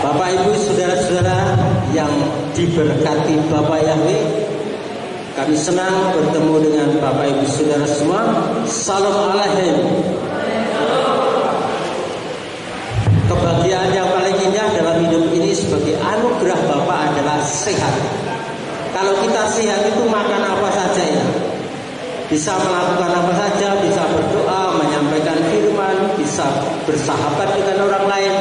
Bapak Ibu saudara-saudara yang diberkati Bapak Yahweh, kami senang bertemu dengan Bapak Ibu saudara semua. Salam alaikum. Kebahagiaan yang paling indah dalam hidup ini sebagai anugerah Bapa adalah sehat. Kalau kita sehat itu makan apa saja ya, bisa melakukan apa saja, bisa berdoa, menyampaikan firman, bisa bersahabat dengan orang lain,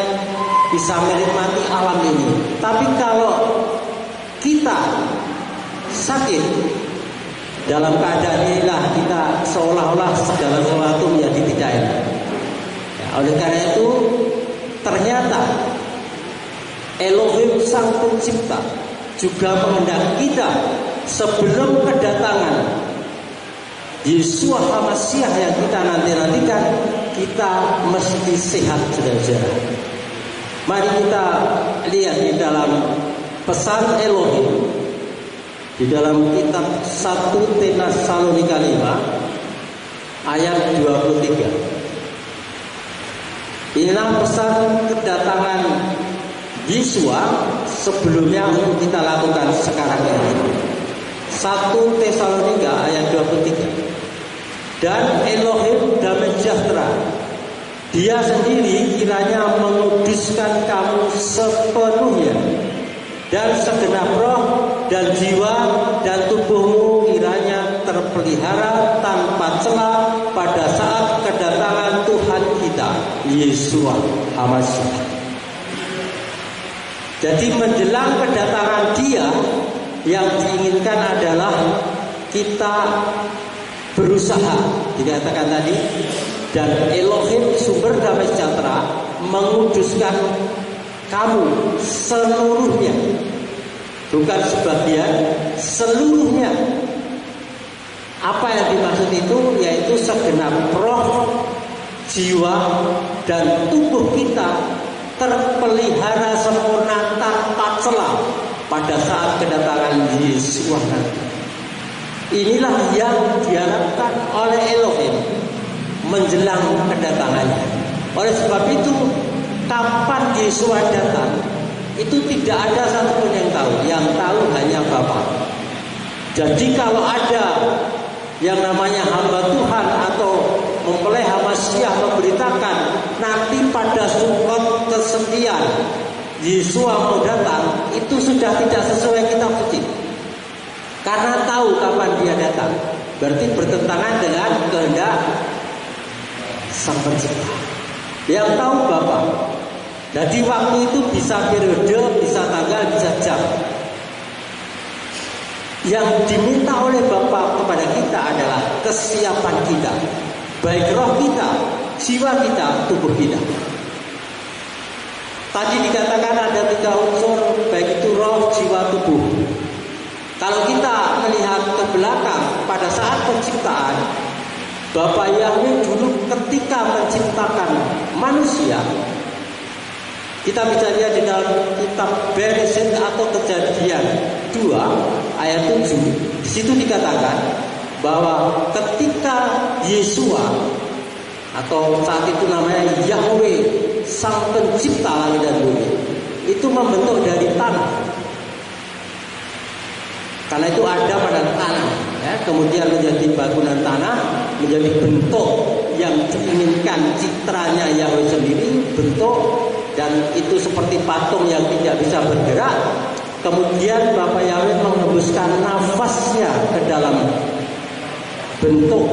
bisa menikmati alam ini. Tapi kalau kita sakit, dalam keadaan inilah kita seolah-olah segala sesuatu menjadi tidak enak. Ya, oleh karena itu ternyata Elohim Sang Pencipta juga menghendaki kita sebelum kedatangan Yesus HaMasiah yang kita nantikan, kita mesti sehat, saudara-saudara. Mari kita lihat di dalam pesan Elohim di dalam kitab 1 Tesalonika 5 ayat 23. Inilah pesan kedatangan Yesua sebelumnya untuk kita lakukan sekarang ini. 1 Tesalonika ayat 23. Dan Elohim damai sejahtera, Dia sendiri kiranya menguduskan kamu sepenuhnya, dan segenap roh dan jiwa dan tubuhmu kiranya terpelihara tanpa celah pada saat kedatangan Tuhan kita Yesus HaMasiah. Jadi menjelang kedatangan Dia, yang diinginkan adalah kita berusaha, dikatakan tadi, dan Elohim sumber damai sejahtera menguduskan kamu seluruhnya, bukan sebagian, seluruhnya. Apa yang dimaksud itu? Yaitu segenap roh, jiwa, dan tubuh kita terpelihara sempurna tanpa celah pada saat kedatangan Yesus nanti. Inilah yang diharapkan oleh Elohim menjelang kedatangannya. Oleh sebab itu, kapan Yesus datang itu tidak ada satupun yang tahu. Yang tahu hanya Bapa. Jadi kalau ada yang namanya hamba Tuhan atau mempelai HaMasiah memberitakan nanti pada sukot kesekian Yesus mau datang, itu sudah tidak sesuai kitab suci. Karena tahu kapan Dia datang, berarti bertentangan dengan kehendak Sang Pencipta. Yang tahu Bapa. Jadi waktu itu bisa periode, bisa tanggal, bisa jam. Yang diminta oleh Bapa kepada kita adalah kesiapan kita, baik roh kita, jiwa kita, tubuh kita. Tadi dikatakan ada 3 unsur, baik itu roh, jiwa, tubuh. Kalau kita melihat ke belakang pada saat penciptaan, Bapa Yahweh dulu ketika menciptakan manusia, kita bisa lihat di dalam kitab Bereshit atau Kejadian 2 ayat 7. Di situ dikatakan bahwa ketika Yesua atau saat itu namanya Yahweh Sang Pencipta langit dan bumi itu membentuk dari tanah. Karena itu ada pada tanah, ya, kemudian menjadi bangunan tanah, menjadi bentuk yang diinginkan citranya Yahweh sendiri, bentuk, dan itu seperti patung yang tidak bisa bergerak. Kemudian Bapa Yahweh menghembuskan nafasnya ke dalam bentuk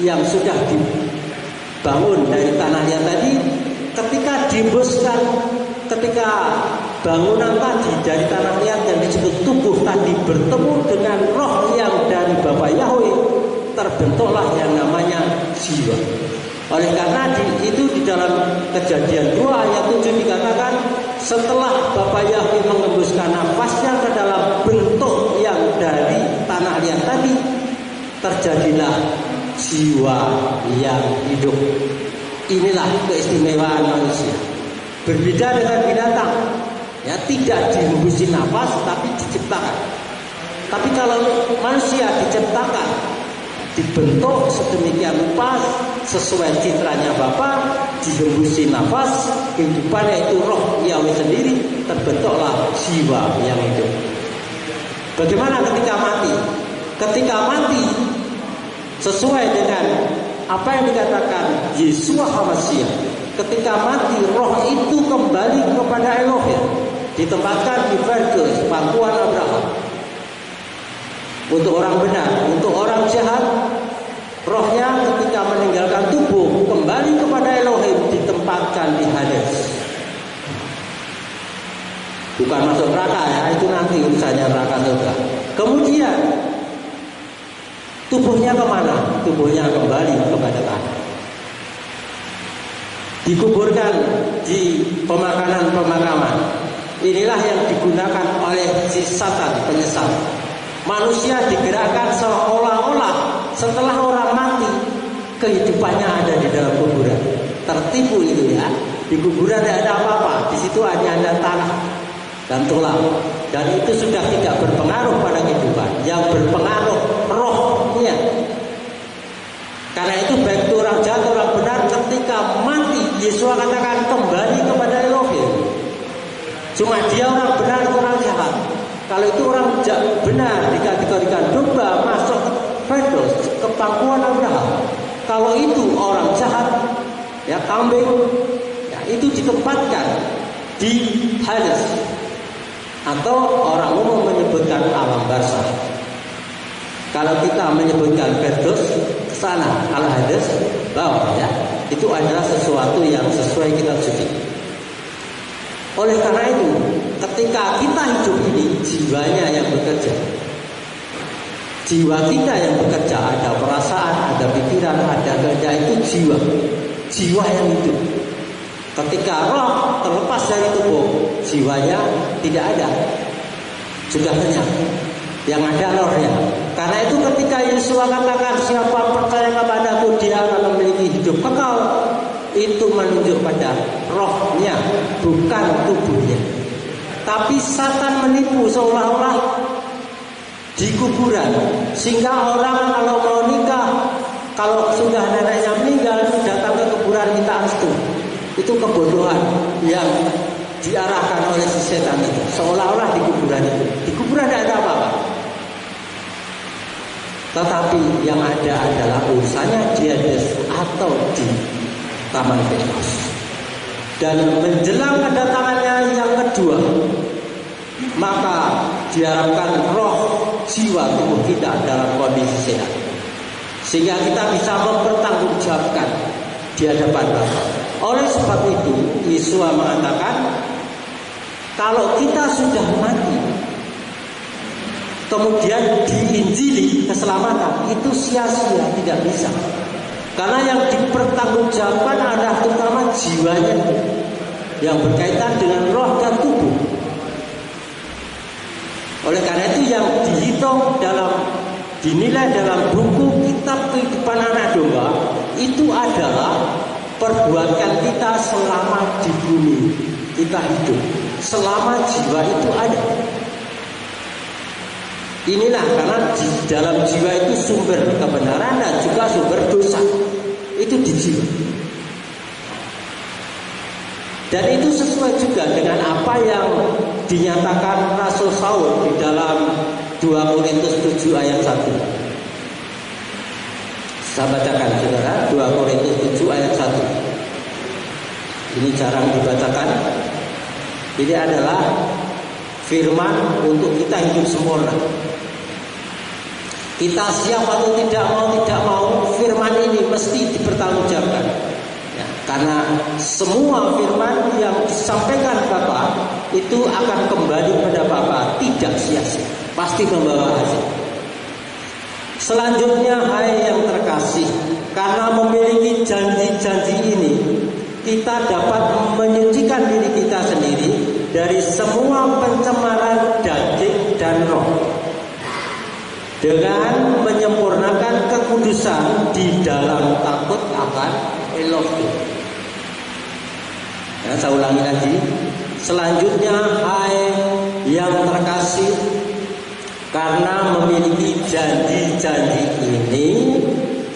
yang sudah dibangun dari tanah yang tadi. Ketika dihembuskan, ketika bangunan tadi dari tanah liat yang disebut tubuh tadi bertemu dengan roh yang dari Bapa Yahweh, terbentuklah yang namanya jiwa. Oleh karena itu di dalam Kejadian 2 ayat 7 dikatakan setelah Bapa Yahweh mengembuskan nafasnya ke dalam bentuk yang dari tanah liat tadi, terjadilah jiwa yang hidup. Inilah keistimewaan manusia. Berbeda dengan binatang, ya, tidak dihembusi nafas tapi diciptakan. Tapi kalau manusia diciptakan, dibentuk sedemikian rupa sesuai citranya Bapa, dihembusi nafas, kehidupannya itu roh Yahweh sendiri, terbentuklah jiwa yang hidup. Bagaimana ketika mati? Ketika mati sesuai dengan apa yang dikatakan Yeshua HaMashiach, ketika mati roh itu kembali kepada Elohim, ditempatkan di Firdaus, pangkuan Abraham. Untuk orang benar, untuk orang jahat, rohnya ketika meninggalkan tubuh kembali kepada Elohim, ditempatkan di Hades. Bukan masuk neraka ya, itu nanti urusannya neraka surga. Kemudian tubuhnya kemana? Tubuhnya kembali kepada tanah. Dikuburkan di pemakaman. Inilah yang digunakan oleh si Satan penyesat. Manusia digerakkan seolah-olah setelah orang mati kehidupannya ada di dalam kuburan. Tertipu itu ya. Di kuburan tidak ada apa-apa. Di situ hanya ada tanah dan tulang. Dan itu sudah tidak berpengaruh pada kehidupan. Yang berpengaruh rohnya. Karena itu baik itu orang jahat orang benar, ketika mati Yesus katakan kembali kepada Elohim. Cuma dia orang benar itu orang jahat. Kalau itu orang benar dikategorikan domba masuk Firdaus, ke pangkuan Abraham. Kalau itu orang jahat, ya kambing, ya itu ditempatkan di Hades, atau orang umum menyebutkan alam barzakh. Kalau kita menyebutkan Firdaus, sana al Hades, bawah ya, itu adalah sesuatu yang sesuai kitab suci. Oleh karena itu, ketika kita hidup ini, jiwanya yang bekerja. Jiwa kita yang bekerja, ada perasaan, ada pikiran, ada kehendak, itu jiwa. Jiwa yang hidup. Ketika roh terlepas dari tubuh, jiwanya tidak ada. Sudah kenyang. Yang ada rohnya. Karena itu ketika Yesus katakan siapa percaya kepadaku dia akan memiliki hidup kekal, itu menunjuk pada rohnya, bukan tubuhnya. Tapi Satan menipu seolah-olah di kuburan, sehingga orang kalau mau nikah, kalau sudah neneknya meninggal, datang ke kuburan minta restu. Itu kebodohan yang diarahkan oleh si setan itu, seolah-olah di kuburan itu. Di kuburan tidak ada apa-apa. Tetapi yang ada adalah urusannya di Hades atau di Taman Firdaus. Dan menjelang kedatangannya yang kedua, maka diharapkan roh jiwa tubuh kita dalam kondisi sehat, sehingga kita bisa mempertanggungjawabkan di hadapan Bapa. Oleh sebab itu Yesus mengatakan, kalau kita sudah mati kemudian diinjili keselamatan, itu sia-sia, tidak bisa. Karena yang dipertanggungjawabkan adalah terutama jiwanya yang berkaitan dengan roh dan tubuh. Oleh karena itu yang dihitung dinilai dalam buku kitab kehidupan anak domba itu adalah perbuatan kita selama di bumi kita hidup, selama jiwa itu ada. Inilah karena di dalam jiwa itu sumber kebenaran dan juga sumber dosa. Itu di jiwa. Dan itu sesuai juga dengan apa yang dinyatakan Rasul Saul di dalam 2 Korintus 7 ayat 1. Saya bacakan saudara, 2 Korintus 7 ayat 1. Ini jarang dibacakan. Ini adalah firman untuk kita hidup sempurna. Kita siap atau tidak mau, firman ini mesti dipertanggungjawabkan. Ya, karena semua firman yang disampaikan Bapa itu akan kembali pada Bapa, tidak sia-sia, pasti membawa hasil. Selanjutnya, hai yang terkasih, karena memiliki janji-janji ini, kita dapat menyucikan diri kita sendiri dari semua pencemaran daging dan roh, dengan menyempurnakan kekudusan di dalam takut akan Elohim. Ya, saya ulangi lagi. Selanjutnya, hai yang terkasih, karena memiliki janji-janji ini,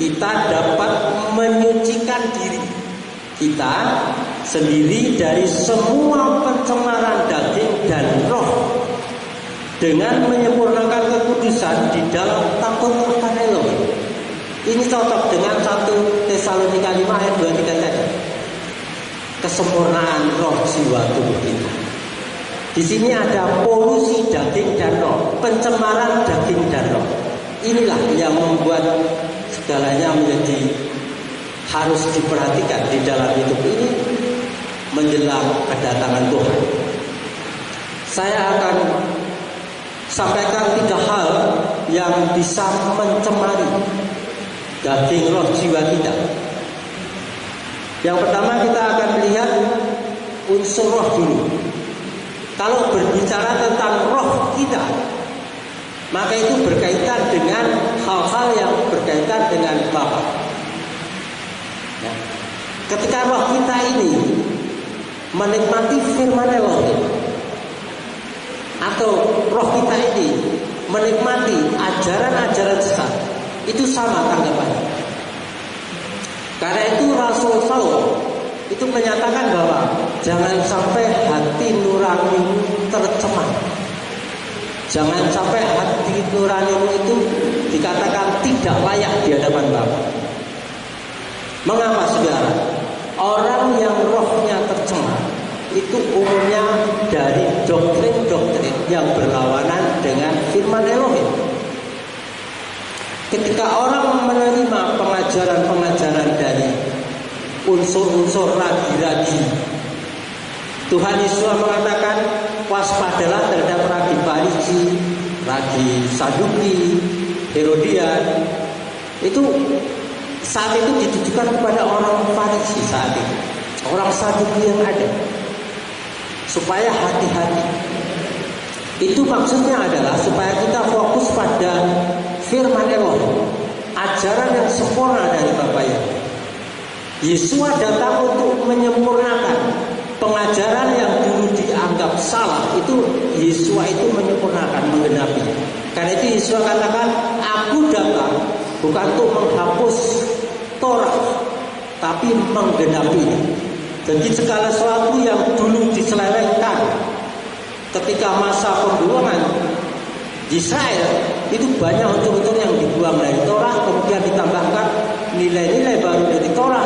kita dapat menyucikan diri kita sendiri dari semua pencemaran daging dan roh dengan menyempurnakan kekudusan di dalam takut akan Elohim. Ini cocok dengan 1 Tesalonika 5 ayat 23 tadi. Kesempurnaan roh jiwa tubuh kita. Di sini ada polusi daging dan roh, pencemaran daging dan roh. Inilah yang membuat segalanya menjadi harus diperhatikan di dalam hidup ini menjelang kedatangan Tuhan. Saya akan sampaikan 3 hal yang bisa mencemari daging roh jiwa kita. Yang pertama kita akan melihat unsur roh dulu. Kalau berbicara tentang roh kita, maka itu berkaitan dengan hal-hal yang berkaitan dengan Bapa. Ya. Ketika roh kita ini menikmati firman Elohim, atau roh kita ini menikmati ajaran-ajaran sesat, itu sama tanggapannya. Karena itu Rasul Saul itu menyatakan bahwa jangan sampai hati nuranimu tercemar. Jangan sampai hati nuranimu itu dikatakan tidak layak di hadapan Bapa. Mengapa saudara? Orang yang rohnya tercemar itu umumnya dari doktrin-doktrin yang berlawanan dengan firman Elohim. Ketika orang menerima pengajaran-pengajaran dari unsur-unsur ragi-ragi, Tuhan Yesus mengatakan waspadalah terhadap ragi Farisi, ragi Saduki, Herodian. Itu saat itu ditujukan kepada orang Farisi saat itu, orang Saduki yang ada, supaya hati-hati. Itu maksudnya adalah supaya kita fokus pada firman Elohim, ajaran yang sempurna dari Bapa Yahweh. Yesus datang untuk menyempurnakan pengajaran yang dulu dianggap salah. Itu Yesus itu menyempurnakan, menggenapi. Karena itu Yesus katakan, aku datang bukan untuk menghapus Torah, tapi menggenapi. Jadi segala sesuatu yang dulu diselewengkan ketika masa pembuangan Israel, itu banyak unsur-unsur yang dibuang dari Torah, kemudian ditambahkan nilai-nilai baru dari Torah,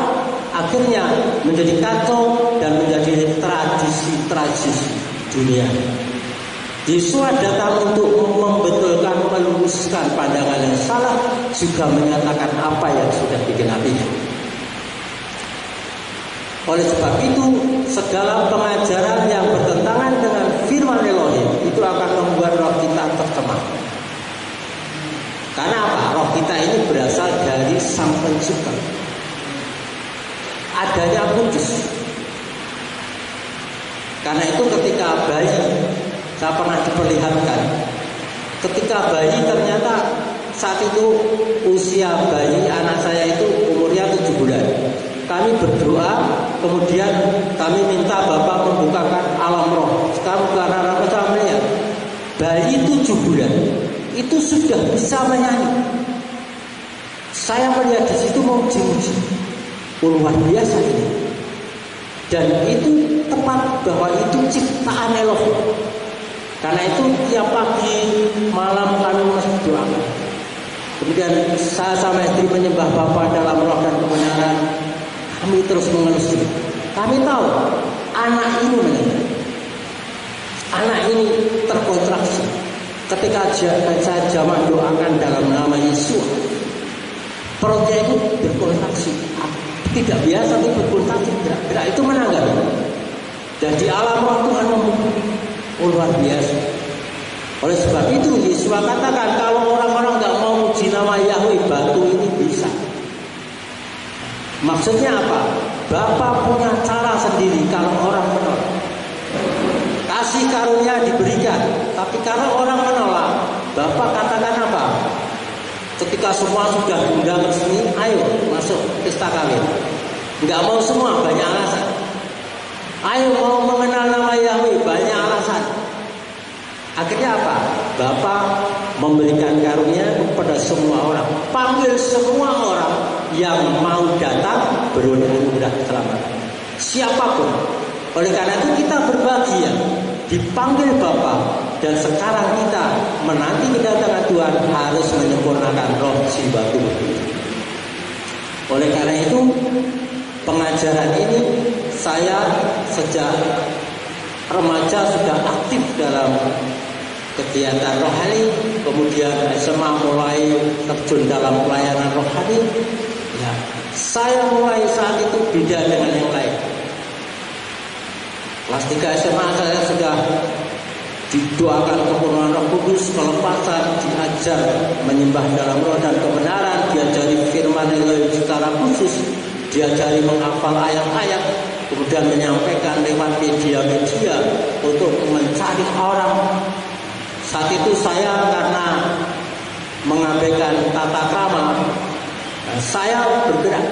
akhirnya menjadi kacau dan menjadi tradisi-tradisi dunia. Yesus datang untuk membetulkan, meluruskan pandangan yang salah, juga menyatakan apa yang sudah digenapinya. Oleh sebab itu, segala pengajaran yang bertentangan dengan firman Elohim itu akan membuat roh kita tercemar. Karena apa? Roh kita ini berasal dari Sang Pencipta. Adanya kudus. Karena itu ketika bayi, saya pernah diperlihatkan, ketika bayi ternyata saat itu usia bayi anak saya itu umurnya 7 bulan. Kami berdoa, kemudian kami minta Bapak membukakan alam roh. Sekarang karena saya melihat bayi 7 bulan itu sudah bisa menyanyi. Saya melihat di situ memuji-muji, luar biasa ini. Dan itu tepat bahwa itu ciptaan Elohim. Karena itu tiap pagi malam kami masih doakan. Kemudian saya sama istri menyembah Bapa dalam roh dan kebenaran. Kami terus mengelus dia. Kami tahu anak ini meninggal. Anak ini terkontraksi. Ketika saya jamaah doakan dalam nama Yesus, perutnya itu berkontraksi. Tidak biasa itu berkontraksi. Gerak itu menanggal. Dan di alam roh Tuhan membuka. Luar biasa. Oleh sebab itu Yesus katakan kalau orang-orang nggak mau uji nama Yahweh, batu ini bisa. Maksudnya apa? Bapa punya cara sendiri kalau orang menolak. Kasih karunia diberikan, tapi kalau orang menolak, Bapa katakan apa? Ketika semua sudah diundang resmi, ayo masuk pesta kawin. Enggak mau semua, banyak alasan. Ayo mau mengenal nama Yahweh, banyak alasan. Akhirnya apa? Bapa memberikan karunia kepada semua orang. Panggil semua orang yang mau datang beroleh anugerah keselamatan. siapapun. Oleh karena itu kita berbahagia dipanggil Bapa, dan sekarang kita menanti kedatangan Tuhan harus menyempurnakan roh, jiwa, tubuh. Oleh karena itu pengajaran ini saya sejak remaja sudah aktif dalam kegiatan rohani, kemudian SMA mulai terjun dalam pelayanan rohani. Ya, saya mulai saat itu beda dengan yang lain. Kelas 3 SMA saya sudah didoakan kepenuhan Roh Kudus, kelepasan, diajar menyembah dalam roh dan kebenaran, diajari firman Elohim secara khusus, diajari menghafal ayat-ayat, kemudian menyampaikan lewat media-media untuk mencari orang. Saat itu saya karena mengabaikan tata krama, saya bergerak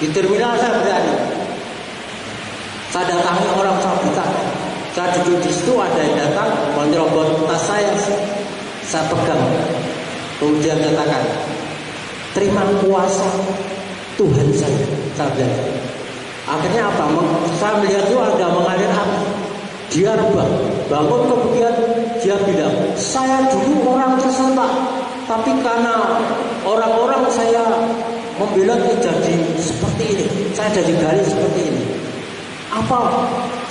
di terminal. Saya berani, saya datangi orang, saya bertanya. Saya duduk di situ, ada yang datang menyerobot tas saya pegang, kemudian katakan, terima kuasa Tuhan saya bilang. Akhirnya apa? Saya melihat itu ada mengalir api. Dia rebah, bangun, kemudian dia bilang, saya dulu orang tersentak, tapi karena orang-orang saya membela jadi seperti ini, saya jadi garis seperti ini. Apa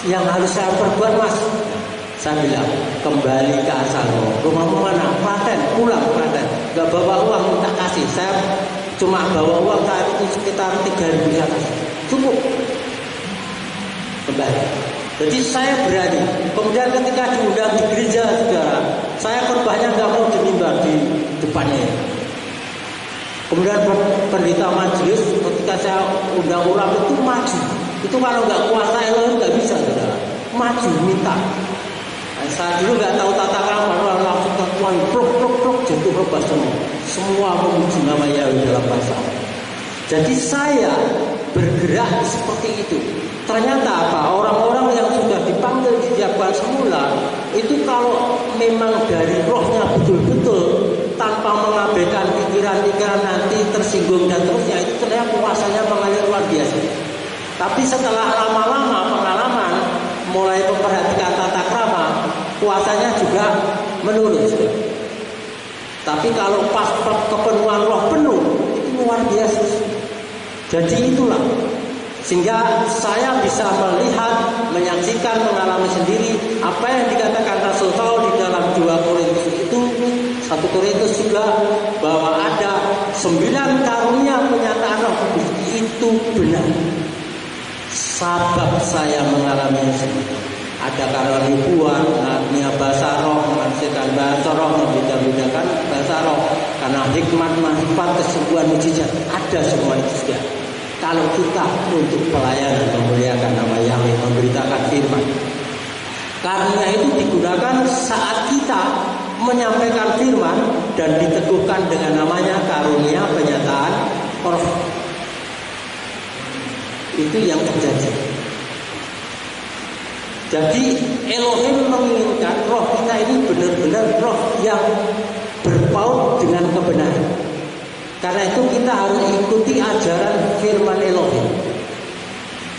yang harus saya perbuat, Mas? Saya bilang, kembali ke asalmu. Rumahmu mana? Klaten, pulang Klaten. Gak bawa uang, minta kasih. Saya cuma bawa uang saat itu sekitar 3.000 atas. Cukup. Kembali. Jadi saya berani. Kemudian ketika diundang di gereja, saudara, saya khotbahnya gak mau dimimbar di depannya. Kemudian pendeta majelis ketika saya undang orang itu maju. Itu kalau nggak kuasa Elohim nggak bisa, saudara. Maju minta. Saya dulu nggak tahu tata krama, langsung Tuhan pluk jatuh rebah semua memuji nama Yahweh dalam bahasa. Jadi saya bergerak seperti itu. Ternyata apa? Orang-orang yang sudah dipanggil dijabat semula itu kalau memang dari rohnya betul-betul tanpa mengabaikan pikiran-pikiran nanti tersinggung dan terusnya, itu ternyata kuasanya mengalir luar biasa. Tapi setelah lama-lama pengalaman, mulai memperhatikan tata krama, kuasanya juga menurun. Tapi kalau pas kepenuhan roh penuh, itu luar biasa. Jadi itulah, sehingga saya bisa melihat, menyaksikan, mengalami sendiri apa yang dikatakan Rasul Paulus di dalam 2 Korintus itu, 1 Korintus juga, bahwa ada 9 karunia penyataan Roh Kudus. Itu benar. Sabab saya mengalami sendiri. Ada karunia nubuat, karunia bahasa roh, menghasilkan bahasa roh, membeda-bedakan bahasa roh, karena hikmat, manfaat, kesembuhan, mujizat, ada semua itu sudah. Kalau kita untuk pelayanan memuliakan nama Yahweh, memberitakan firman, karunia itu digunakan saat kita menyampaikan firman dan diteguhkan dengan namanya karunia penyataan roh. Itu yang terjadi. Jadi Elohim menginginkan roh kita ini benar-benar roh yang berpaut dengan kebenaran. Karena itu kita harus ikuti ajaran firman Elohim.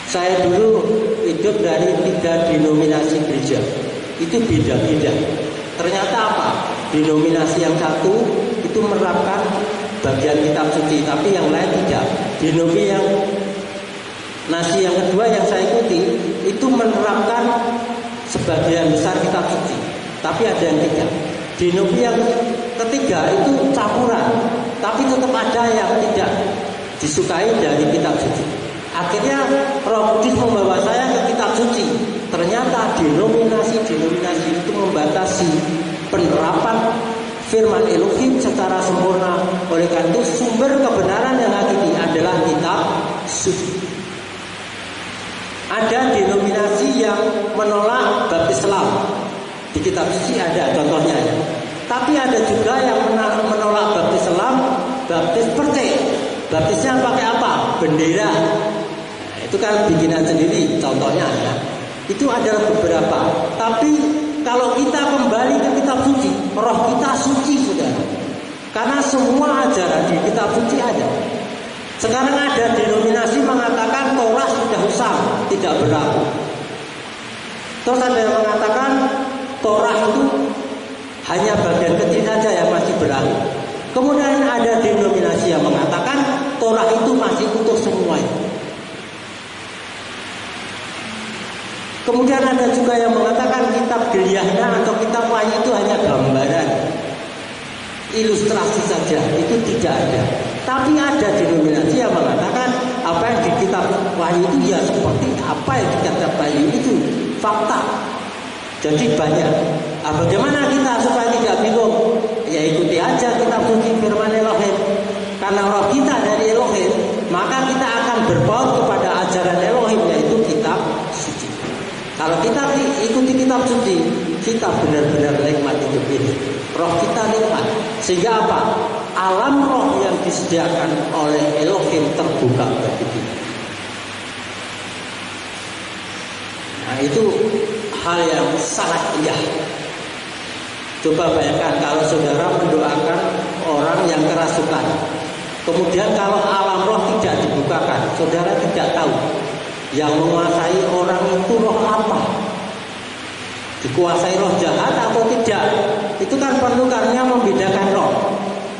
Saya dulu hidup dari 3 denominasi gereja. Itu beda-beda. Ternyata apa? Denominasi yang satu itu menerapkan bagian kitab suci, tapi yang lain tidak. Denominasi yang kedua yang saya ikuti itu menerapkan sebagian besar kitab suci, tapi ada yang tidak. Denominasi yang ketiga itu campuran, tapi tetap ada yang tidak disukai dari kitab suci. Akhirnya Roh Kudus membawa saya ke kitab suci. Ternyata denominasi itu membatasi penerapan firman Elohim secara sempurna. Oleh karena itu sumber kebenaran yang hakiki adalah kitab suci. Ada denominasi yang menolak baptis selam. Di kitab suci ada contohnya ya. Tapi ada juga yang menolak baptis selam, baptis percaya. Baptisnya pakai apa? Bendera. Nah, itu kan bikinan sendiri contohnya ya. Itu adalah beberapa. Tapi kalau kita kembali ke kitab suci, roh kita suci, saudara. Karena semua ajaran di kitab suci ada. Sekarang ada denominasi mengatakan Torah sudah usang, tidak berlaku. Terus ada yang mengatakan Torah itu hanya bagian kecil saja yang masih berlaku. Kemudian ada denominasi yang mengatakan Torah itu masih utuh semuanya. Kemudian ada juga yang mengatakan kitab Giliahna atau kitab Wahyu itu hanya gambaran, ilustrasi saja, itu tidak ada. Tapi ada denominasi yang mengatakan apa yang di kitab Wahyu itu ya seperti apa yang di kitab Wahyu itu fakta. Jadi banyak. Bagaimana kita supaya tidak bingung? Ya ikuti aja kitab suci firman Elohim. Karena roh kita dari Elohim, maka kita akan berpaut kepada ajaran Elohim, yaitu kitab suci. Kalau kita ikuti kitab suci, kita benar-benar nikmat hidup ini. Roh kita nikmat. Sehingga apa? Alam roh yang disediakan oleh Elohim terbuka bagi kita. Nah itu hal yang sangat indah. Coba bayangkan kalau saudara mendoakan orang yang kerasukan. Kemudian kalau alam roh tidak dibukakan, saudara tidak tahu yang menguasai orang itu roh apa. Dikuasai roh jahat atau tidak. Itu kan perlu karunia membedakan roh.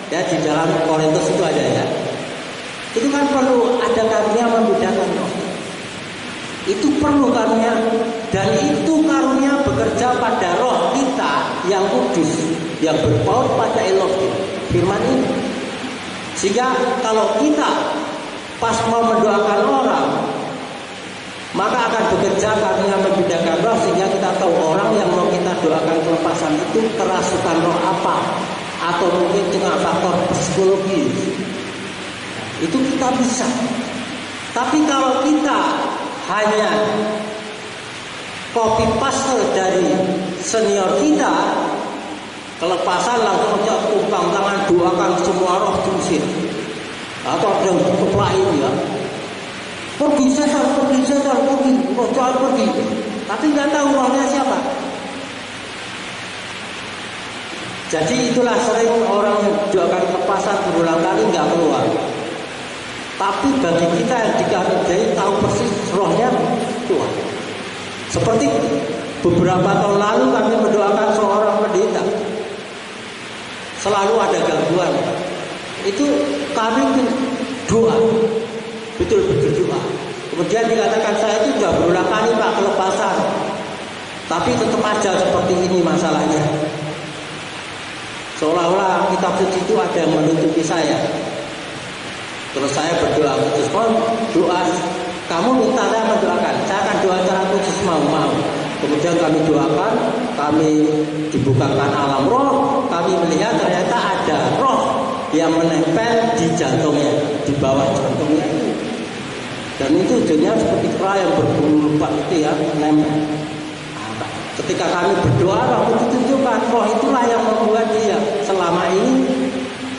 Ya di dalam Korintus itu ada ya. Itu kan perlu ada karunia membedakan roh. Itu perlu karunia, dan itu karunia bekerja pada roh kita yang kudus, yang berpaut pada Elohim, firman ini. Sehingga kalau kita pas mau mendoakan orang, maka akan bekerja karunia membedakan roh, sehingga kita tahu orang yang mau kita doakan kelepasan itu kerasukan roh apa, atau mungkin cuma faktor psikologi. Itu kita bisa. Tapi kalau kita hanya copy paste dari senior kita, kelepasan langsung aja tumpang tangan doakan semua roh diusir. Atau ada yang keplain ya, pergi setan, roh jahat pergi. Tapi nggak tahu rohnya siapa. Jadi itulah sering orang doakan kelepasan berulang kali nggak keluar. Tapi bagi kita yang dikategori tahu persis rohnya Tuhan. Seperti beberapa tahun lalu kami mendoakan seorang pendeta, selalu ada gangguan. Itu kami doa, betul-betul doa. Kemudian dikatakan saya itu sudah berulang kali Pak kelepasan, tapi tetap aja seperti ini masalahnya. Seolah-olah kitab suci itu ada yang menutupi saya. Terus saya berdoa khusus, doa kamu minta saya mendoakan, saya akan doa secara khusus mau. Kemudian kami doakan, kami dibukakan alam roh, kami melihat ternyata ada roh yang menempel di jantungnya, di bawah jantungnya itu. Dan itu ujungnya seperti kera yang berbulu lebat itu ya, menempel. Ketika kami berdoa, roh itu tunjukkan, roh itulah yang membuat dia selama ini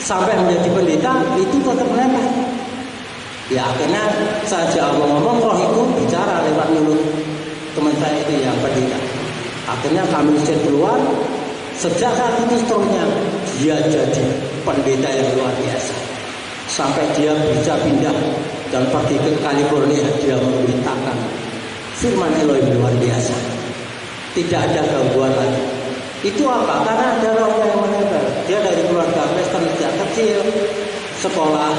sampai menjadi pendeta itu tetap menempel. Ya akhirnya saya ngomong roh itu bicara lewat mulut teman saya itu yang pendeta. Akhirnya kami usir keluar. Sejak saat itu seterusnya dia jadi pendeta yang luar biasa. Sampai dia bisa pindah dan pergi ke California, dia memberitakan firman Elohim luar biasa. Tidak ada gangguan lagi. Itu apa? Karena ada rohnya yang menempel. Dia dari keluarga Kristen sejak kecil, sekolah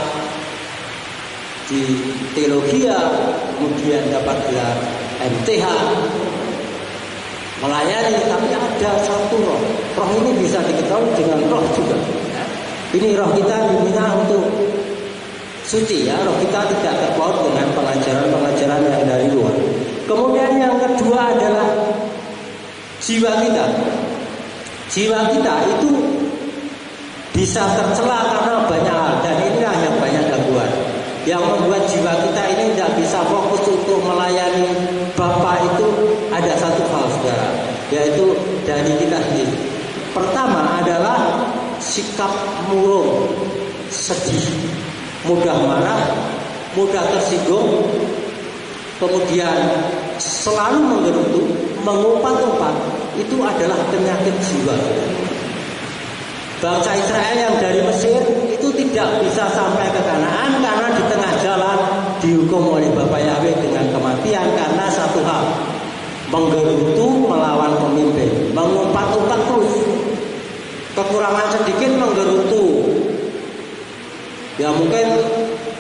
di teologi, kemudian dapat gelar MTH, melayani. Tapi ada satu roh. Roh ini bisa diketahui dengan roh juga. Ini roh kita diminta untuk suci ya. Roh kita tidak terpaut dengan pengajaran-pengajaran yang dari luar. Kemudian yang kedua adalah jiwa kita. Jiwa kita itu bisa tercela karena banyak hal, dan inilah yang banyak gangguan yang membuat jiwa kita ini tidak bisa fokus untuk melayani Bapa. Itu ada satu hal saudara, yaitu dari kita sendiri. Pertama adalah sikap murung, sedih, mudah marah, mudah tersinggung, kemudian selalu menggerutu, mengumpat-umpat. Itu adalah penyakit jiwa. Bangsa Israel yang dari Mesir itu tidak bisa sampai ke Kanaan karena di tengah jalan dihukum oleh Bapak Yahweh dengan kematian karena satu hal, menggerutu melawan pemimpin, mengumpat-umpat terus, kekurangan sedikit menggerutu. Ya mungkin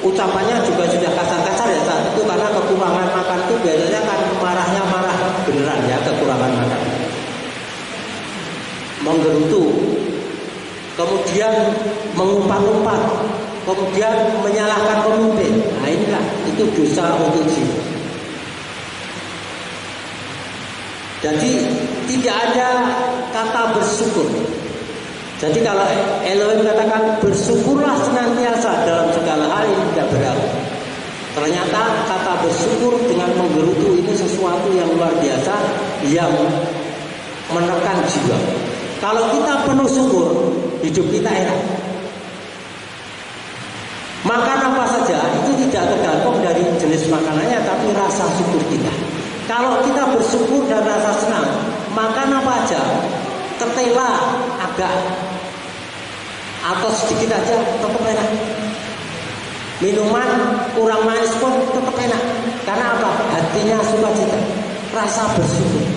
ucapannya juga sudah kasar-kasar ya saat itu, karena kekurangan makan itu biasanya kan marahnya marah beneran ya, kekurangan makan. Menggerutu, kemudian mengumpat-umpat, kemudian menyalahkan pemimpin. Nah inilah, itu dosa untuk jiwa. Jadi tidak ada kata bersyukur. Jadi kalau Elohim katakan bersyukurlah senantiasa dalam segala hal, ini tidak berlaku. Ternyata kata bersyukur dengan menggerutu ini sesuatu yang luar biasa, yang menekan jiwa. Kalau kita penuh syukur, hidup kita enak. Makan apa saja itu tidak tergantung dari jenis makanannya, tapi rasa syukur kita. Kalau kita bersyukur dan rasa senang, makan apa aja, ketela agak atau sedikit aja tetap enak. Minuman kurang manis pun tetap enak. Karena apa? Hatinya sukacita, rasa bersyukur.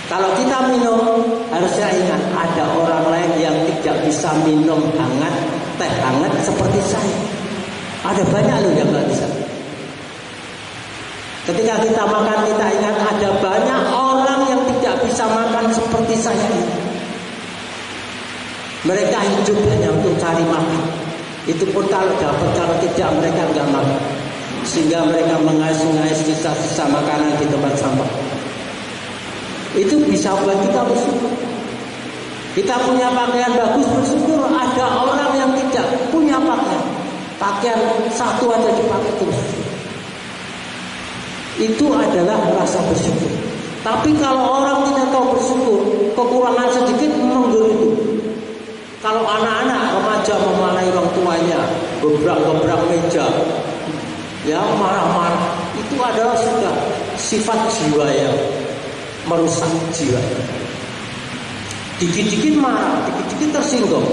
Kalau kita minum, harusnya ingat ada orang lain yang tidak bisa minum hangat, teh hangat seperti saya. Ada banyak loh yang nggak bisa. Ketika kita makan, kita ingat ada banyak orang yang tidak bisa makan seperti saya ini. Mereka hidup hanya untuk cari makan. Itu pun kalau dapat, kalau tidak mereka nggak makan. Sehingga mereka mengais-ngais sisa-sisa makanan di tempat sampah. Itu bisa buat kita bersyukur. Kita punya pakaian bagus, bersyukur. Ada orang yang tidak punya pakaian. Pakaian satu aja dipakai terus. Itu adalah rasa bersyukur. Tapi kalau orang tidak tahu bersyukur, kekurangan sedikit menggerutu. Kalau anak-anak remaja memarahi orang tuanya, gebrak-gebrak meja, ya marah-marah, itu adalah sudah sifat jiwa yang merusak jiwa. Dikit-dikit marah, dikit-dikit tersinggung.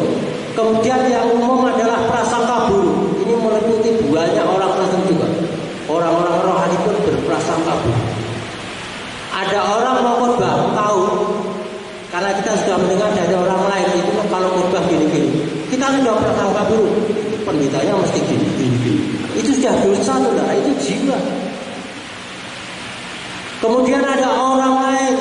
Kemudian yang umum adalah prasangka buruk. Ini meliputi banyak orang Kristen juga. Orang-orang rohani pun berprasangka buruk. Ada orang mau khotbah tahu, karena kita sudah mendengar dari orang lain itu kalau khotbah gini-gini, kita sudah prasangka buruk. Pendetanya mesti gini-gini. Itu sudah dosa, saudara. Itu jiwa. Kemudian ada orang lain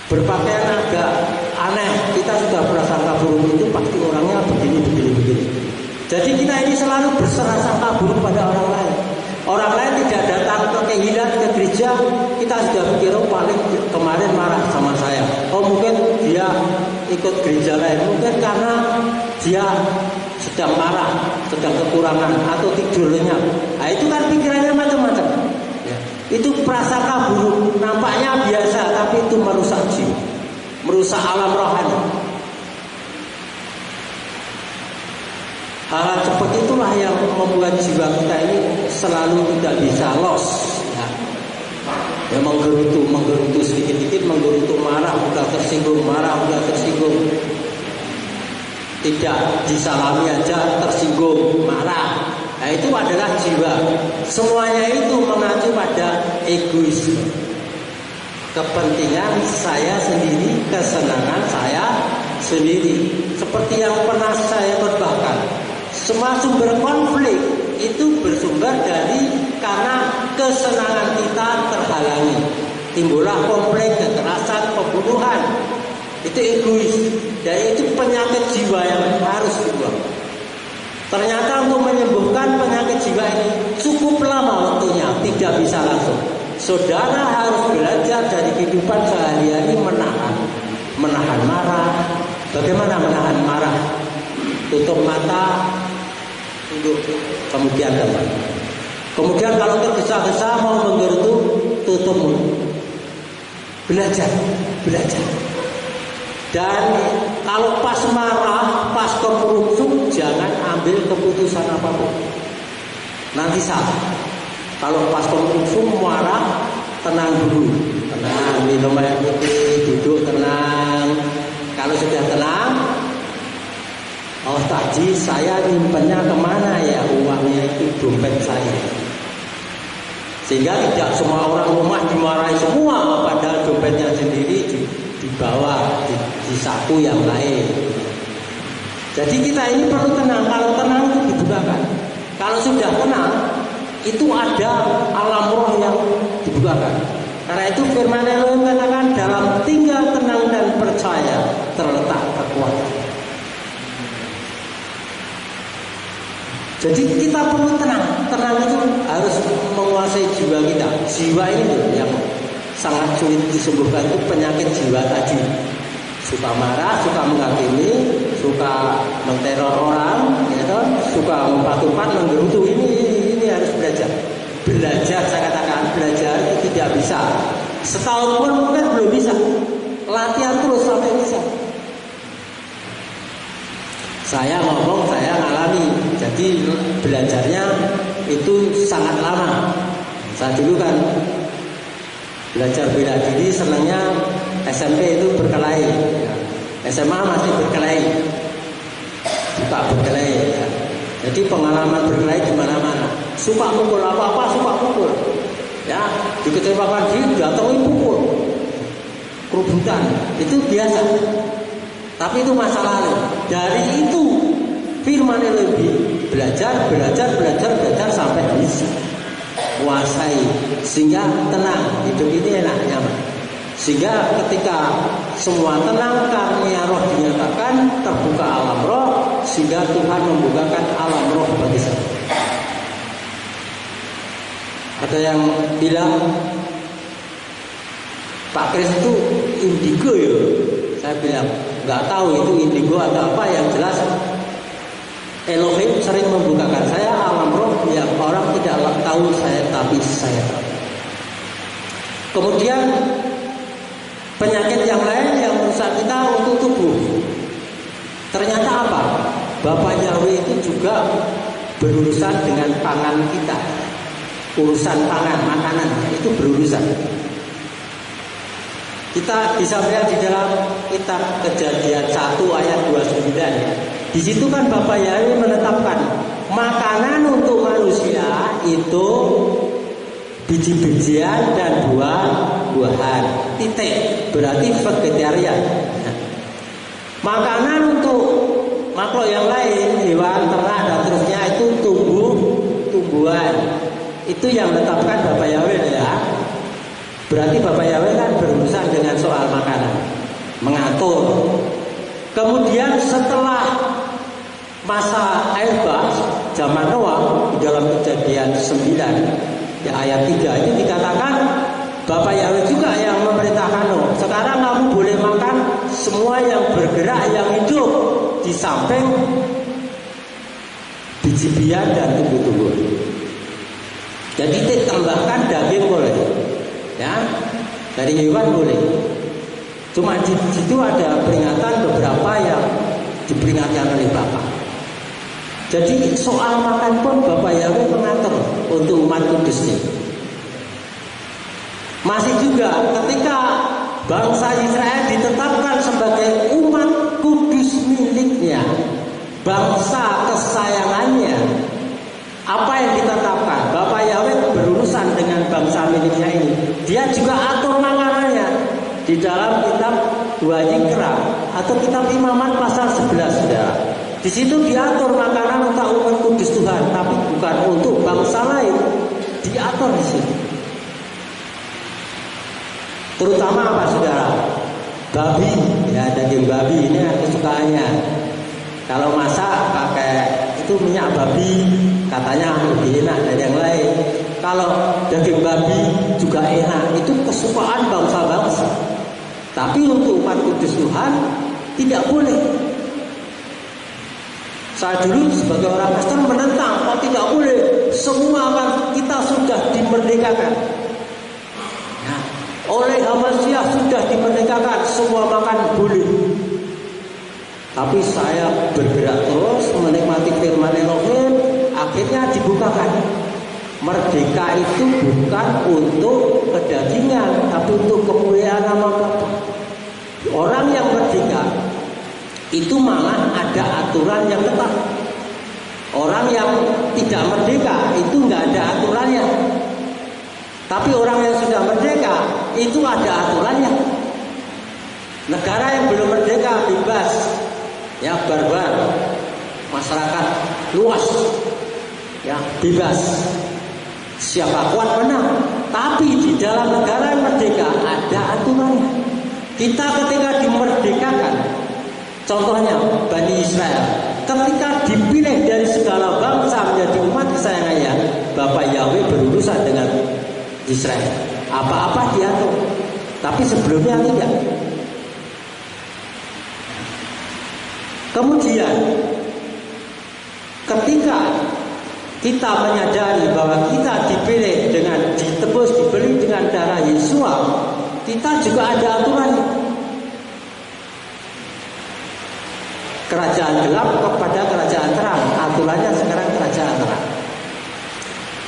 berpakaian agak aneh, kita sudah prasangka buruk, itu pasti orangnya begini. Jadi kita ini selalu berprasangka buruk pada orang lain. Orang lain tidak datang ke kehidupan, ke gereja, kita sudah pikir paling kemarin marah sama saya. Oh mungkin dia ikut gereja lain, mungkin karena dia sedang marah, sedang kekurangan atau tidurnya. Nah itu kan pikirannya macam-macam. Itu prasangka buruk, nampaknya biasa, tapi itu merusak jiwa, merusak alam rohani. Hal seperti itulah yang membuat jiwa kita ini selalu tidak bisa los. Ya menggerutu sedikit-sedikit, menggerutu, marah, udah tersinggung, tidak disalami aja tersinggung, marah. Nah itu adalah jiwa. Semuanya itu mengacu pada egoisme, kepentingan saya sendiri, kesenangan saya sendiri. Seperti yang pernah saya khotbahkan, semua sumber konflik itu bersumber dari karena kesenangan kita terhalangi. Timbullah konflik, kekerasan, pembunuhan. Itu egois. Dan itu penyakit jiwa yang harus dibuang. Ternyata untuk menyembuhkan penyakit jiwa ini cukup lama waktunya, tidak bisa langsung. Saudara harus belajar dari kehidupan sehari-hari menahan marah. Bagaimana menahan marah? Tutup mata, tunduk, kemudian teman. Kemudian kalau tergesa-gesa mau menggerutu, tutup mulut. Belajar. Dan kalau pas marah, pas kemerungsung, jangan ambil keputusan apapun. Nanti salah. Kalau pas kemerungsung, marah, tenang dulu. Tenang, minum air putih, duduk tenang. Kalau sudah tenang, oh Haji, saya nyimpennya kemana ya uangnya itu, dompet saya. Sehingga tidak semua orang rumah dimarahi semua, padahal dompetnya sendiri dibawa di saku yang lain. Jadi kita ini perlu tenang. Kalau tenang itu dibukakan. Kalau sudah tenang, itu ada alam roh yang dibukakan. Karena itu firman Allah mengatakan dalam tinggal tenang dan percaya terletak kekuatan. Jadi kita perlu tenang. Tenang itu harus menguasai jiwa kita. Jiwa ini yang sangat sulit disembuhkan, itu penyakit jiwa tadi. Suka marah, suka menghakimi, suka menteror orang, ya kan? Suka umpat-umpat, menggerutu. Ini harus belajar. Belajar, saya katakan belajar itu tidak bisa. Setahun pun mungkin belum bisa. Latihan terus sampai bisa. Saya ngomong, saya ngalami. Jadi belajarnya itu sangat lama. Saya dulu kan belajar bela diri, senangnya SMP itu berkelahi. SMA masih berkelahi, suka berkelahi. Ya. Jadi pengalaman berkelahi di mana-mana. Suka mukul apa-apa, suka mukul. Ya, dikecewakan datangi pukul. Kerubutan itu biasa. Tapi itu masa lalu. Dari itu firman lebih belajar sampai bisa kuasai, sehingga tenang, hidup ini enak, nyaman. Sehingga ketika semua tenang, karunia roh dinyatakan, terbuka alam roh, sehingga Tuhan membukakan alam roh bagi saya. Ada yang bilang Pak Kris itu indigo ya. Saya bilang nggak tahu itu indigo atau apa, yang jelas Elohim sering membukakan saya alam roh yang orang tidak tahu saya, tapi saya tahu. Kemudian penyakit yang lain yang merusak kita untuk tubuh. Ternyata apa? Bapak Yahweh itu juga berurusan dengan pangan kita. Urusan pangan, makanan itu berurusan. Kita bisa melihat di dalam kitab Kejadian 1 ayat 29 ya. Di situ kan Bapak Yahweh menetapkan makanan untuk manusia itu biji-bijian dan buah-buahan. Titik, berarti vegetarian. Makanan untuk makhluk yang lain, hewan, ternak dan seterusnya itu tumbuhan. Itu yang menetapkan Bapak Yahweh ya. Berarti Bapak Yahweh kan berurusan dengan soal makanan, mengatur. Kemudian setelah masa air bah, zaman Noah, di dalam Kejadian 9 ya, ayat 3 itu dikatakan Bapak Yahweh juga yang memerintahkan Noah. Sekarang kamu boleh makan semua yang bergerak, yang hidup, di samping biji-bijian dan tumbuh-tumbuhan. Jadi ditambahkan daging boleh, ya, dari hewan boleh. Cuma di situ ada peringatan beberapa yang diperingatkan oleh Bapak. Jadi soal makan pun Bapak Yahweh mengatur untuk umat kudusnya. Masih juga ketika bangsa Israel ditetapkan sebagai umat kudus miliknya, bangsa kesayangannya, apa yang ditetapkan? Bapak Yahweh berurusan dengan bangsa miliknya ini. Dia juga atur makanannya di dalam kitab 2 Yikra atau kitab Imamat pasal 11 saudara. Di situ diatur makanan untuk umat kudus Tuhan, tapi bukan untuk bangsa lain. Diatur di situ. Terutama apa saudara? Babi, ya, daging babi ini kesukaannya. Kalau masak pakai itu minyak babi, katanya lebih enak dari yang lain. Kalau daging babi juga enak, itu kesukaan bangsa-bangsa. Tapi untuk umat kudus Tuhan tidak boleh. Saya dulu sebagai orang Kristen menentang, kalau tidak boleh. Semua kan kita sudah dimerdekakan. Nah, oleh Hamasiah sudah dimerdekakan, semua makan boleh. Tapi saya bergerak terus menikmati firman Elohim, akhirnya dibukakan. Merdeka itu bukan untuk kedagingan, tapi untuk kemuliaan nama Bapa. Orang yang merdeka itu malah ada ada aturan yang ketat. Orang yang tidak merdeka itu nggak ada aturannya. Tapi orang yang sudah merdeka itu ada aturannya. Negara yang belum merdeka bebas, ya barbar, masyarakat luas, ya bebas. Siapa kuat menang. Tapi di dalam negara yang merdeka ada aturannya. Kita ketika dimerdekakan, contohnya Bani Israel, ketika dipilih dari segala bangsa menjadi umat kesayangannya, Bapak Yahweh berurusan dengan Israel. Apa-apa diatur. Tapi sebelumnya tidak. Kemudian ketika kita menyadari bahwa kita dipilih dengan ditebus, dibeli dengan darah Yesua, kita juga ada aturan. Kerajaan gelap kepada kerajaan terang. Aturannya sekarang kerajaan terang.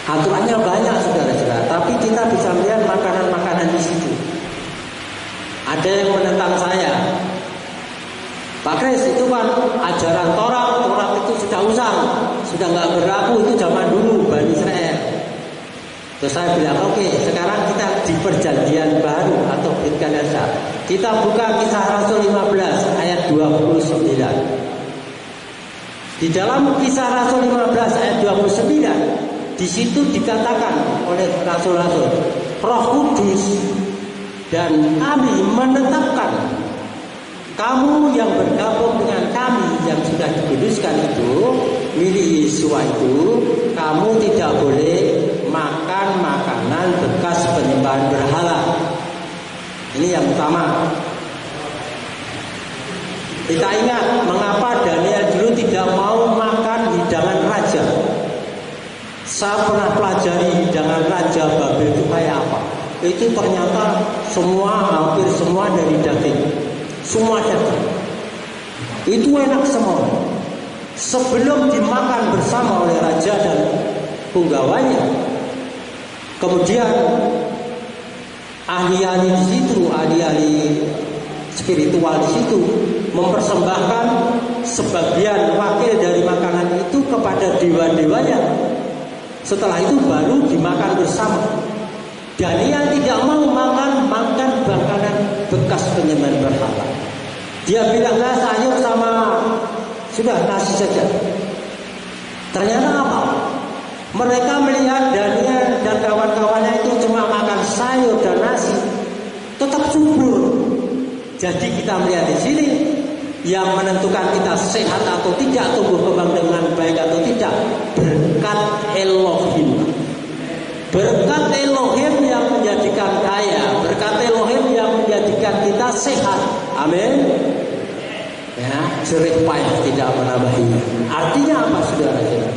Aturannya banyak saudara-saudara, tapi kita bisa melihat makanan-makanan di situ. Ada yang menentang saya, Pak Kris, itu kan ajaran Taurat itu sudah usang, sudah nggak berlaku, itu zaman dulu Bani Israel. Terus saya bilang, oke, sekarang kita di perjanjian baru atau Brit Kadasa. Kita buka Kisah Rasul 15 ayat 29. Di dalam Kisah Rasul 15 ayat 29, di situ dikatakan oleh rasul-rasul, Roh Kudus dan kami menetapkan kamu yang bergabung dengan kami yang sudah dikuduskan itu, milik Yesua itu, kamu tidak boleh makan makanan bekas penyembahan berhala. Ini yang utama. Kita ingat mengapa Daniel dulu tidak mau makan hidangan raja. Saya pernah pelajari hidangan raja Babel itu kayak apa. Itu ternyata hampir semua dari daging. Semua daging. Itu enak semua. Sebelum dimakan bersama oleh raja dan punggawanya, kemudian ahli-ahli di situ, ahli-ahli spiritual di situ mempersembahkan sebagian wakil dari makanan itu kepada dewa-dewanya. Setelah itu baru dimakan bersama. Daniel tidak mau makan makanan bekas penyembahan berhala. Dia bilang, sayur sama sudah nasi saja. Ternyata apa? Mereka melihat Daniel dan kawan-kawannya itu cuma makan sayur dan nasi, tetap subur. Jadi kita melihat di sini yang menentukan kita sehat atau tidak, tumbuh kembang dengan baik atau tidak, berkat Elohim. Berkat Elohim yang menjadikan kaya, berkat Elohim yang menjadikan kita sehat. Amin. Ya, jerih payah tidak menambahinya. Artinya apa, saudara-saudara?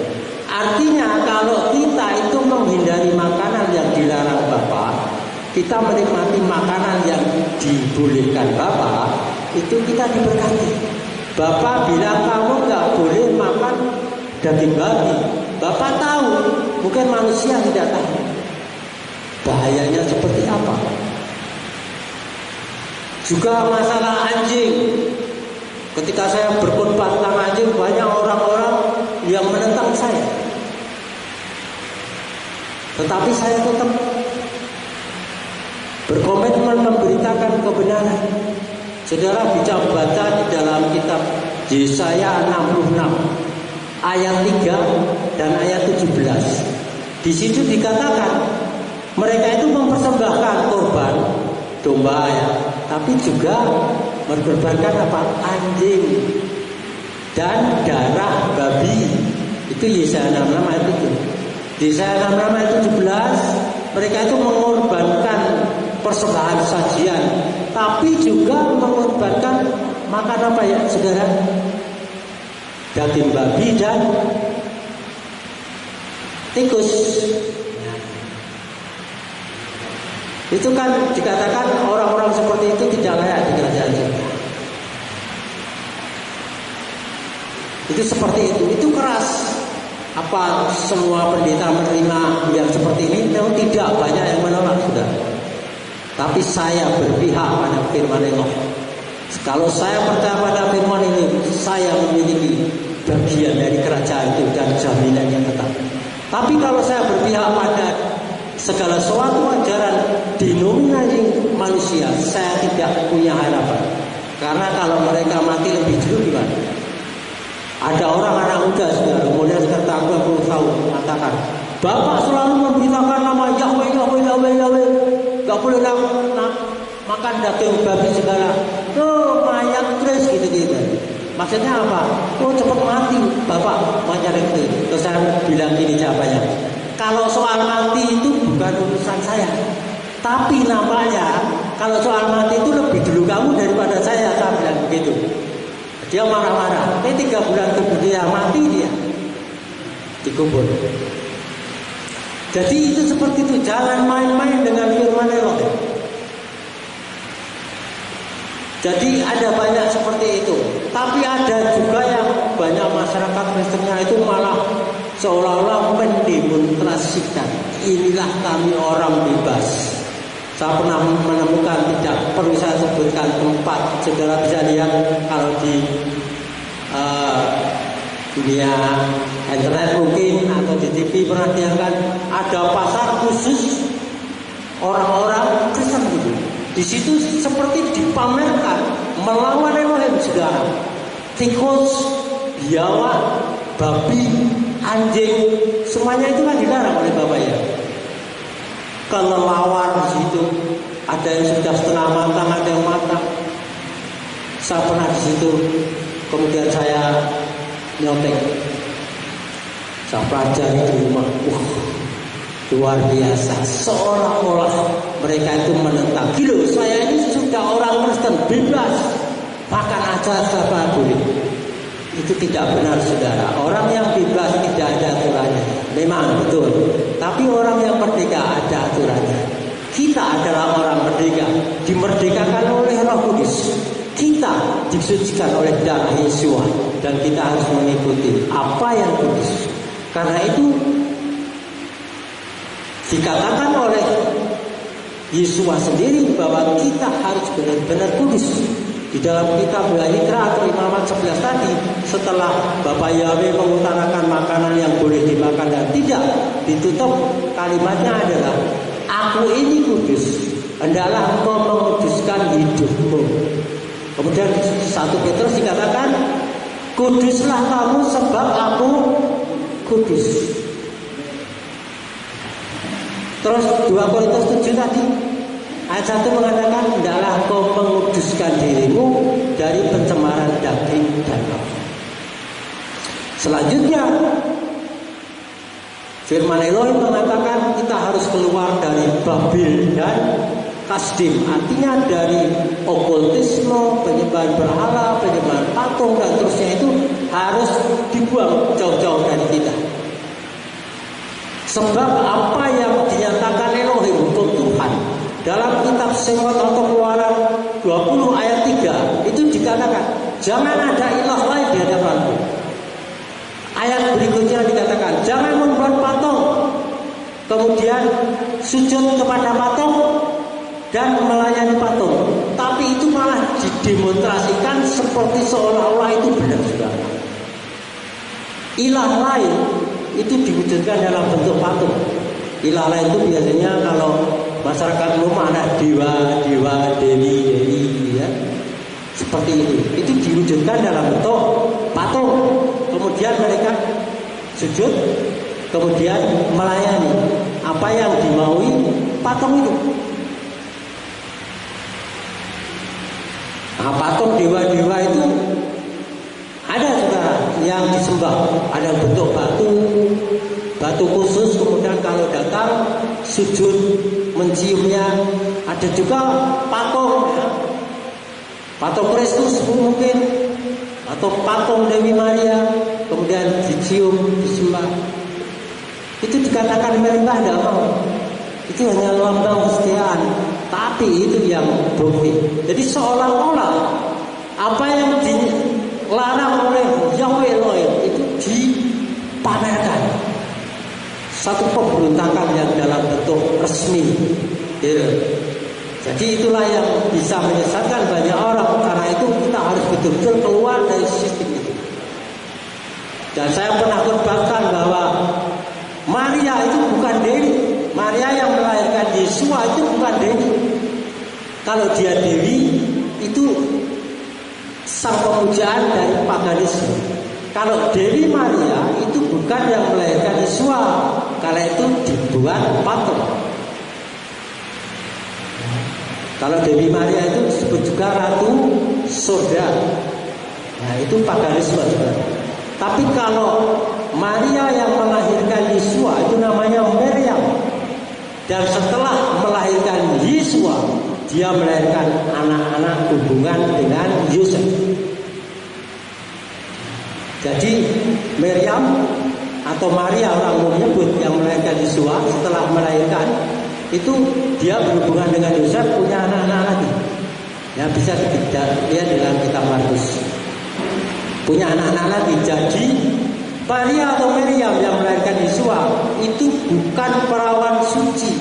Artinya kalau kita itu menghindari makanan yang dilarang Bapa, kita menikmati makanan yang dibolehkan Bapa, itu kita diberkati. Bapa bilang kamu nggak boleh makan daging babi. Bapak tahu, mungkin manusia tidak tahu bahayanya seperti apa. Juga masalah anjing. Ketika saya berkhotbah tentang anjing, banyak orang-orang yang menentang saya. Tetapi saya tetap berkomitmen memberitakan kebenaran. Saudara bisa baca di dalam kitab Yesaya 66 ayat 3 dan ayat 17. Di situ dikatakan mereka itu mempersembahkan korban domba ya, tapi juga berkorbankan apa? Anjing dan darah babi. Itu Yesaya 66 ayat 7. Di Yesaya 66 ayat 17, mereka itu mengorbankan persembahan sajian, tapi juga mengorbankan makan apa ya, saudara? Daging babi dan tikus. Itu kan dikatakan orang-orang seperti itu tidak layak di kerajaan surga. Itu seperti itu keras. Apa semua pendeta menerima yang seperti ini? No, tidak, banyak yang menolak sudah. Tapi saya berpihak pada firman Allah. Kalau saya percaya pada firman ini, saya memiliki bagian dari kerajaan itu dan jaminan yang tetap. Tapi kalau saya berpihak pada segala sesuatu ajaran denominasi manusia, saya tidak punya harapan. Karena kalau mereka mati lebih dulu gimana? Ada orang anak muda sudah umurnya sekitar 20 tahun mengatakan, Bapak selalu memberitakan nama Yahweh, Yahweh, Yahweh, Yahweh. Gak boleh makan daging babi segala. Oh, mayat kris gitu-gitu. Maksudnya apa? Oh, cepat mati Bapak macam itu. Terus saya bilang gini jawabannya. Kalau soal mati itu bukan urusan saya. Tapi nampaknya kalau soal mati itu lebih dulu kamu daripada saya bilang begitu. Dia marah-marah. Ini 3 bulan kemudian mati dia dikubur. Jadi itu seperti itu. Jangan main-main dengan firman Allah. Jadi ada banyak seperti itu. Tapi ada juga yang banyak masyarakat Kristennya itu malah seolah-olah mendemonstrasikan. Inilah kami orang bebas. Saya pernah menemukan, tidak perlu saya sebutkan tempat, saudara bisa lihat kalau di dunia internet mungkin atau di TV pernah diangkat, ada pasar khusus orang-orang Kristen gitu. Di situ seperti dipamerkan melawan Elohim, saudara. Tikus, biawak, babi, anjing, semuanya itu kan dilarang oleh Bapak ya. Kelelawar di situ, ada yang sudah setengah matang, ada yang matang. Saya pernah di situ, kemudian saya nyontek, saya pelajari di rumah. Wah, luar biasa. Seolah-olah mereka itu menentang. Gila, saya ini sudah orang Kristen bebas, makan aja siapa boleh. Itu tidak benar, saudara. Orang yang bebas tidak ada aturannya. Memang betul. Tapi orang yang merdeka ada aturannya. Kita adalah orang merdeka, dimerdekakan oleh Roh Kudus. Kita disucikan oleh darah Yesus dan kita harus mengikuti apa yang kudus. Karena itu dikatakan oleh Yesus sendiri bahwa kita harus benar-benar kudus. Di dalam kitab Wahikra atau Imamat 11 tadi, setelah Bapak Yahweh mengutarakan makanan yang boleh dimakan dan tidak, ditutup kalimatnya adalah, Aku ini kudus, hendaklah engkau menguduskan hidupmu. Kemudian 1 Petrus dikatakan, Kuduslah kamu sebab aku kudus. Terus 2 Korintus 7 tadi, ayat 1 mengatakan, hendaklah engkau menguduskan dirimu dari pencemaran daging dan roh. Selanjutnya, firman Elohim mengatakan kita harus keluar dari Babil dan Kasdim. Artinya dari okultisme, penyembahan berhala, penyembahan patung dan terusnya itu harus dibuang jauh-jauh dari kita. Sebab apa yang dinyatakan Elohim untuk Tuhan dalam kitab Shemot atau Keluaran 20 ayat 3 itu dikatakan, jangan ada ilah lain di hadapanku. Ayat berikutnya dikatakan, jangan membuat patung, kemudian sujud kepada patung dan melayani patung. Tapi itu malah didemonstrasikan seperti seolah-olah itu benar, saudara. Ilah lain itu diwujudkan dalam bentuk patung. Ilah lain itu biasanya kalau masyarakat umum ada dewa, dewi, ya. Seperti itu. Itu diwujudkan dalam bentuk patung. Kemudian mereka sujud, kemudian melayani apa yang dimaui patung itu. Nah, patung dewa-dewa itu ada, saudara, yang disembah. Ada bentuk batu khusus, kemudian kalau datang sujud menciumnya. Ada juga patung, ya. Patung Kristus mungkin, atau patung Dewi Maria, kemudian dicium, disembah. Itu dikatakan menyembah tidak mau. Itu hanya lambang kesetiaan, tapi itu yang bukti. Jadi seolah-olah apa yang dilarang oleh Yahweh Elohim itu dipamerkan. Satu pemberontakan yang dalam bentuk resmi, ya. Jadi itulah yang bisa menyesatkan banyak orang. Karena itu kita harus betul-betul keluar dari sistem itu. Dan saya pernah khotbahkan bahwa Maria itu bukan Dewi. Maria yang melahirkan Yesua itu bukan Dewi. Kalau dia Dewi, itu sang pemujaan dari paganisme. Kalau Dewi Maria itu bukan yang melahirkan Yesua. Kalau itu dibuat patung. Kalau Dewi Maria itu disebut juga Ratu Sorga. Nah, itu paganisme juga. Tapi kalau Maria yang melahirkan Yesua itu namanya Maryam. Dan setelah melahirkan Yesua, dia melahirkan anak-anak hubungan dengan Yusuf. Jadi Maryam atau Maria orang menyebut yang melahirkan Yesua, setelah melahirkan itu dia berhubungan dengan Yusuf, punya anak-anak lagi. Ya, bisa kita lihat dalam kitab Markus. Punya anak-anak lagi. Jadi Maria atau Maryam yang melahirkan Yesua itu bukan perawan suci,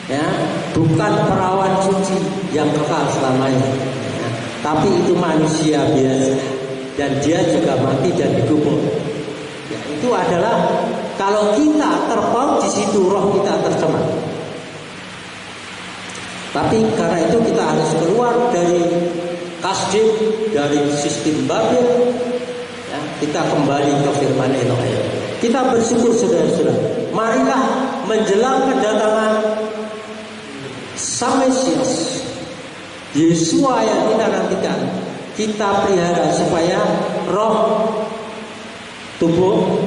ya, bukan perawan suci yang kekal selamanya, ya, tapi itu manusia biasa dan dia juga mati dan dikubur. Ya, itu adalah kalau kita terpaut di situ roh kita tercemar. Tapi karena itu kita harus keluar dari kasdim, dari sistem Babel. Ya, kita kembali ke firman Elohim. Kita bersyukur saudara-saudara. Marilah menjelang kedatangan Sang Mesias, Yesua yang kita nantikan, kita pelihara supaya roh, tubuh,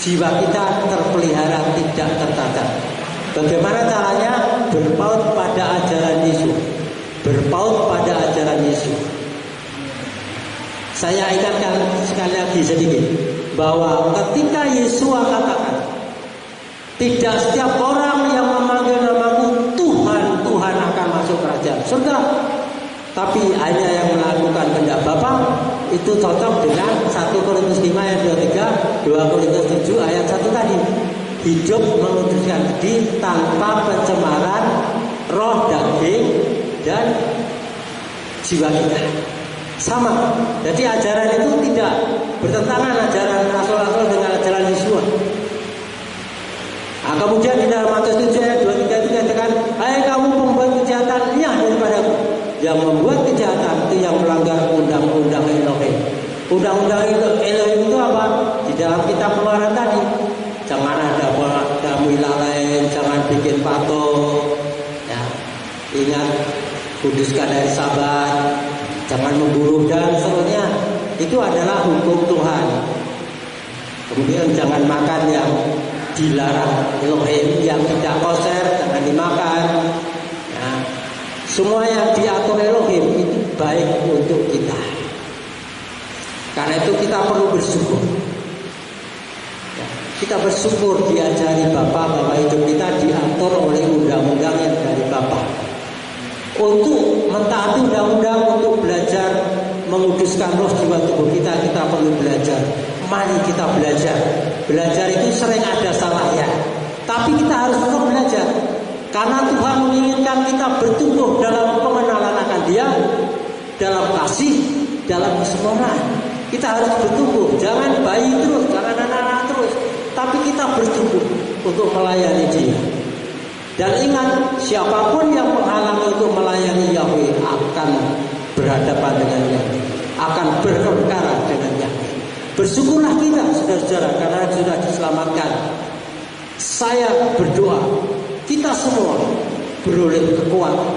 jiwa kita terpelihara, tidak tercacat. Bagaimana caranya? Berpaut pada ajaran Yesus. Berpaut pada ajaran Yesus. Saya ingatkan sekali lagi sedikit bahwa ketika Yesua katakan, tidak setiap orang yang memanggil namaku Tuhan, Tuhan akan masuk kerajaan surga, tapi hanya yang melakukan kehendak Bapa. Itu cocok dengan 1 Korintus 5 ayat 23, 2 Korintus 7 ayat 1 tadi. Hidup menguduskan diri tanpa pencemaran roh, daging, dan jiwa kita. Sama. Jadi ajaran itu tidak bertentangan ajaran rasul-rasul dengan ajaran Yesus. Nah, kemudian di dalam Matius 7 ayat 23 itu dikatakan, hai kamu pembuat kejahatan, nyah daripadaku. Yang membuat kejahatan itu yang melanggar undang-undang Elohim. Undang-undang Elohim itu apa? Di dalam kitab Keluaran tadi. Jangan ada milah lain, jangan bikin patung. Ya. Ingat, kuduskan hari Sabat, jangan membunuh dan seterusnya. Itu adalah hukum Tuhan. Kemudian jangan makan yang dilarang Elohim, yang tidak koser, jangan dimakan. Ya. Semua yang diatur Elohim itu baik untuk kita. Karena itu kita perlu bersyukur. Kita bersyukur diajari Bapa bahwa hidup kita diatur oleh undang-undang yang dari Bapa. Untuk mentaati undang-undang, untuk belajar menguduskan roh jiwa tubuh kita, kita perlu belajar. Mari kita belajar. Belajar itu sering ada salahnya, tapi kita harus tetap belajar. Karena Tuhan menginginkan kita bertumbuh dalam pengenalan akan Dia, dalam kasih, dalam kesempurnaan. Kita harus bertumbuh, jangan bayi terus, jangan anak-anak terus, tapi kita bertumbuh untuk melayani Dia. Dan ingat, siapapun yang menghalangi untuk melayani Yahweh akan berhadapan dengan Yahweh, akan berperkara dengan Yahweh. Bersyukurlah kita, saudara-saudara, karena sudah diselamatkan. Saya berdoa, kita semua beroleh kekuatan,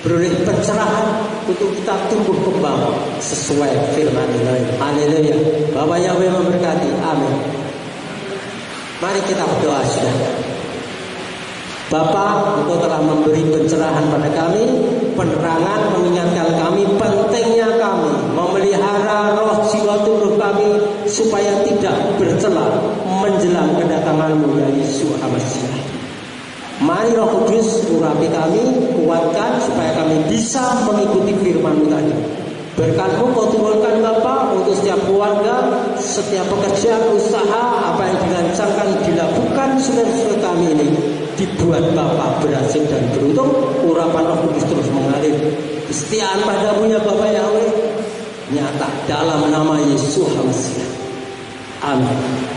beroleh pencerahan untuk kita tumbuh kembang sesuai firman Elohim. Haleluya. Bapak Yahweh memberkati. Amin. Mari kita berdoa, saudara. Bapa, Engkau telah memberi pencerahan pada kami, penerangan, mengingatkan kami pentingnya kami memelihara roh jiwa tubuh kami supaya tidak bercela menjelang kedatangan-Mu ya Yesus Mesias. Mari Roh Kudus urapi kami, kuatkan supaya kami bisa mengikuti firman-Mu tadi. Berkat-Mu Kau turunkan Bapa untuk setiap keluarga, setiap pekerjaan, usaha, apa yang dirancangkan, dilakukan saudara-saudara kami ini, dibuat Bapa berhasil dan beruntung. Urapan Roh Kesetiaan padamu ya Bapa Yahweh nyata dalam nama Yesus Hamasiah. Amin.